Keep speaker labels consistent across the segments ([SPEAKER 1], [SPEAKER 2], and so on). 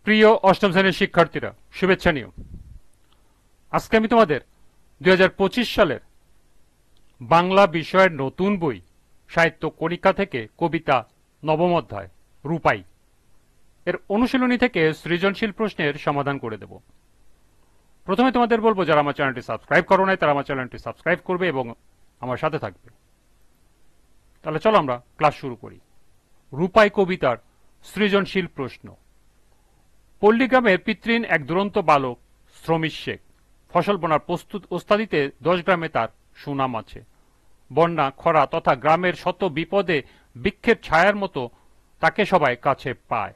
[SPEAKER 1] প্রিয় অষ্টম শ্রেণীর শিক্ষার্থীরা, শুভেচ্ছা নিও। আজকে আমি তোমাদের 2025 সালের বাংলা বিষয়ের নতুন বই সাহিত্য কণিকা থেকে কবিতা নবম অধ্যায় রূপাই এর অনুশীলনী থেকে সৃজনশীল প্রশ্নের সমাধান করে দেব। প্রথমে তোমাদের বলবো, যারা আমার চ্যানেলটি সাবস্ক্রাইব করো নাই তারা আমার চ্যানেলটি সাবস্ক্রাইব করবে এবং আমার সাথে থাকবে। তাহলে চলো আমরা ক্লাস শুরু করি। রূপাই কবিতার সৃজনশীল প্রশ্ন। পল্লীগ্রামের পিতৃহীন এক দুরন্ত বালক শ্রমিক শেখ ফসল বোনার ওস্তাদিতে 10 গ্রামে তার সুনাম আছে। বন্যা, খরা তথা গ্রামের শত বিপদে বৃক্ষের ছায়ার মতো তাকে সবাই কাছে পায়।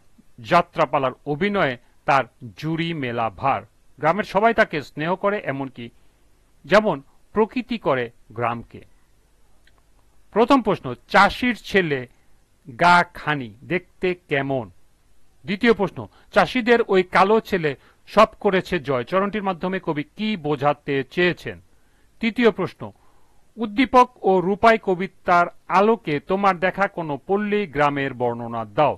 [SPEAKER 1] যাত্রাপালার অভিনয়ে তার জুড়ি মেলা ভার। গ্রামের সবাই তাকে স্নেহ করে, এমনকি যেমন প্রকৃতি করে গ্রামকে। প্রথম প্রশ্ন, চাষির ছেলে গা খানি দেখতে কেমন? দ্বিতীয় প্রশ্ন, চাষিদের ওই কালো ছেলে সব করেছে জয় চরণটির মাধ্যমে কবি কি বোঝাতে চেয়েছেন? তৃতীয় প্রশ্ন, উদ্দীপক ও রূপাই কবিতার আলোকে তোমার দেখা কোনো পল্লী গ্রামের বর্ণনা দাও।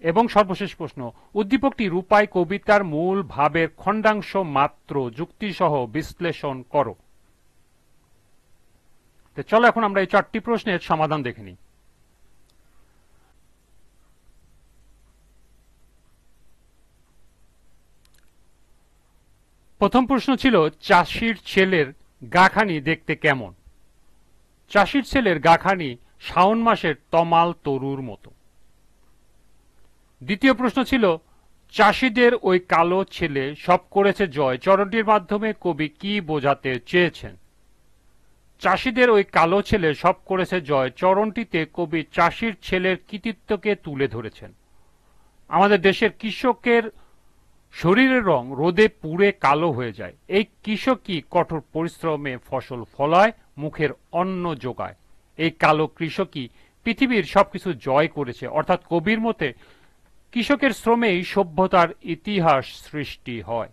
[SPEAKER 1] এবং সর্বশেষ প্রশ্ন, উদ্দীপকটি রূপাই কবিতার মূল ভাবের খণ্ডাংশ মাত্র, যুক্তিসহ বিশ্লেষণ করো। চলো এখন আমরা এই 4টি প্রশ্নের সমাধান দেখে নিই। প্রথম প্রশ্ন ছিল, চাষির ছেলের গাখানি দেখতে কেমন? চাষির ছেলের গাখানি শাওন মাসের তমাল তরুর মতো। দ্বিতীয় প্রশ্ন ছিল, চাষিদের ওই কালো ছেলে সব করেছে জয় চরণটির মাধ্যমে কবি কি বোঝাতে চেয়েছেন? চাষিদের ওই কালো ছেলে সব করেছে জয় চরণটিতে কবি চাষির ছেলের কৃতিত্বকে তুলে ধরেছেন। আমাদের দেশের কৃষকের শরীরের রং রোদে পুড়ে কালো হয়ে যায়। এই কৃষকই কঠোর পরিশ্রমে ফসল ফলায়, মুখের অন্ন যোগায়। এই কালো কৃষকই পৃথিবীর সবকিছু জয় করেছে। অর্থাৎ কবির মতে কৃষকের শ্রমেই সভ্যতার ইতিহাস সৃষ্টি হয়।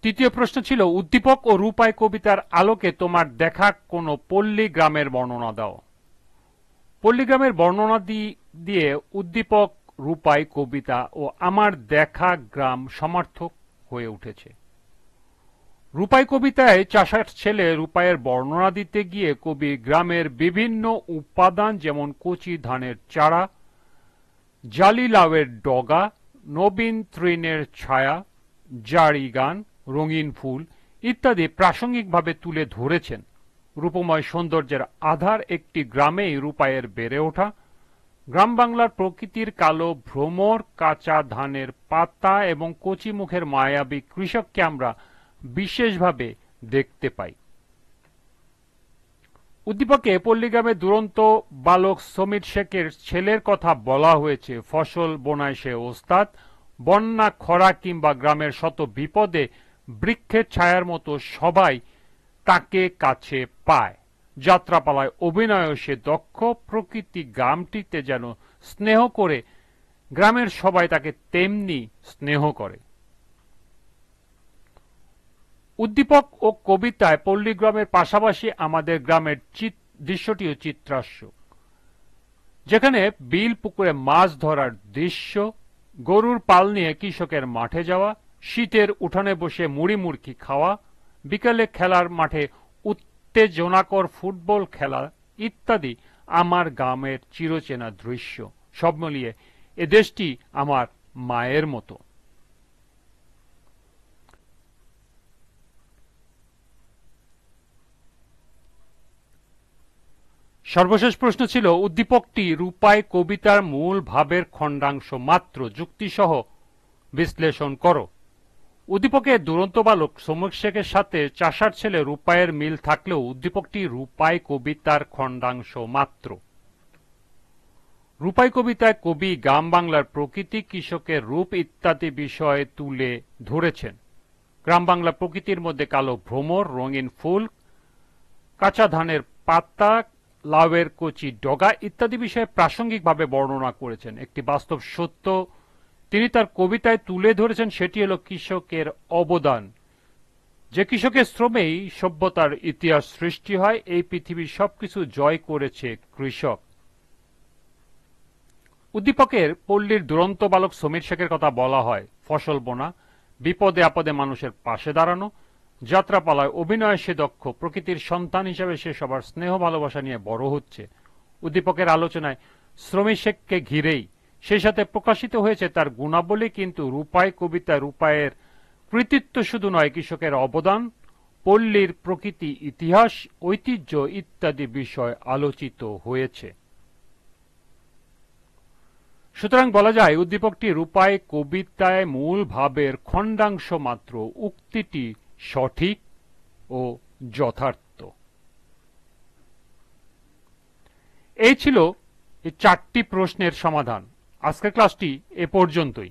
[SPEAKER 1] তৃতীয় প্রশ্ন ছিল, উদ্দীপক ও রূপাই কবিতার আলোকে তোমার দেখা কোনো পল্লী গ্রামের বর্ণনা দাও। পল্লীগ্রামের বর্ণনা দিয়ে উদ্দীপক, রূপাই কবিতা ও আমার দেখা গ্রাম সমার্থক হয়ে উঠেছে। রূপাই কবিতায় চাষার ছেলে রূপাইয়ের বর্ণনা দিতে গিয়ে কবি গ্রামের বিভিন্ন উপাদান, যেমন কচি ধানের চারা, জালি লাউয়ের ডগা, নবীন তৃণের ছায়া, জারি গান, রঙিন ফুল ইত্যাদি প্রাসঙ্গিকভাবে তুলে ধরেছেন। রূপময় সৌন্দর্যের আধার একটি গ্রামেই রূপাইয়ের বেড়ে ওঠা। গ্রাম বাংলার প্রকৃতির কালো ভ্রমর, কাঁচা ধানের পাতা এবং কচি মুখের মায়াবী কৃষককে আমরা বিশেষভাবে দেখতে পাই। উদ্দীপকে পল্লীগ্রামে দুরন্ত বালক শ্রমিক শেখের ছেলের কথা বলা হয়েছে। ফসল বোনায় সে ওস্তাদ। বন্যা, খরা কিংবা গ্রামের শত বিপদে বৃক্ষের ছায়ার মতো সবাই তাকে কাছে পায়। যাত্রাপালায় অভিনয় সে দক্ষ। প্রকৃতি গ্রামটিতে যেন স্নেহ করে, গ্রামের সবাই তাকে তেমনি স্নেহ করে। উদ্দীপক ও কবিতায় পল্লীগ্রামের পাশাপাশি আমাদের গ্রামের দৃশ্যটিও চিত্রাস্য, যেখানে বিল পুকুরে মাছ ধরার দৃশ্য, গরুর পাল নিয়ে কৃষকের মাঠে যাওয়া, শীতের উঠানে বসে মুড়ি মুড়কি খাওয়া, বিকেলে খেলার মাঠে উত্তেজনাকর ফুটবল খেলা ইত্যাদি আমার গ্রামের চিরচেনা দৃশ্য। সব মিলিয়ে এ দেশটি আমার মায়ের মতো। সর্বশেষ প্রশ্ন ছিল, উদ্দীপকটি রূপাই কবিতার মূল ভাবের খণ্ডাংশ মাত্র, যুক্তিসহ বিশ্লেষণ করো। উদ্দীপকে দুরন্ত বালক শ্রমিক শেখের সাথে চাষার ছেলে রূপাইয়ের মিল থাকলেও উদ্দীপকটি রূপাই কবিতার খণ্ডাংশ মাত্র। রূপাই কবিতায় কবি গ্রাম বাংলার প্রকৃতি, কৃষকের রূপ ইত্যাদি বিষয় তুলে ধরেছেন। গ্রাম বাংলা প্রকৃতির মধ্যে কালো ভ্রমর, রঙিন ফুল, কাঁচা ধানের পাতা, লাউয়ের কচি ডগা ইত্যাদি বিষয়ে প্রাসঙ্গিকভাবে বর্ণনা করেছেন। একটি বাস্তব সত্য তিনি তার কবিতায় তুলে ধরেছেন, সেটি হল কৃষকের অবদান। যে কৃষকের শ্রমেই সভ্যতার ইতিহাস সৃষ্টি হয়। এই পৃথিবীর সবকিছু জয় করেছে কৃষক। উদ্দীপকের পল্লীর দুরন্ত বালক সমীর শেখের কথা বলা হয় ফসল বোনা, বিপদে আপদে মানুষের পাশে দাঁড়ানো, যাত্রাপালায় অভিনয়ে সে দক্ষ, প্রকৃতির সন্তান হিসেবে সে সবার স্নেহ ভালোবাসা নিয়ে বড় হচ্ছে। উদ্দীপকের আলোচনায় শ্রমিক শেখকে ঘিরেই সেই সাথে প্রকাশিত হয়েছে তার গুণাবলী, কিন্তু রূপাই কবিতা রূপায়ের কৃতিত্ব শুধু নয়, কৃষকের অবদান, পল্লীর প্রকৃতি, ইতিহাস, ঐতিহ্য ইত্যাদি বিষয় আলোচিত হয়েছে। সুতরাং বলা যায় উদ্দীপকটি রূপাই কবিতায় মূল ভাবের খণ্ডাংশ মাত্র, উক্তিটি সঠিক ও যথার্থ। এই ছিল এই 4টি প্রশ্নের সমাধান। আজকের ক্লাসটি এ পর্যন্তই।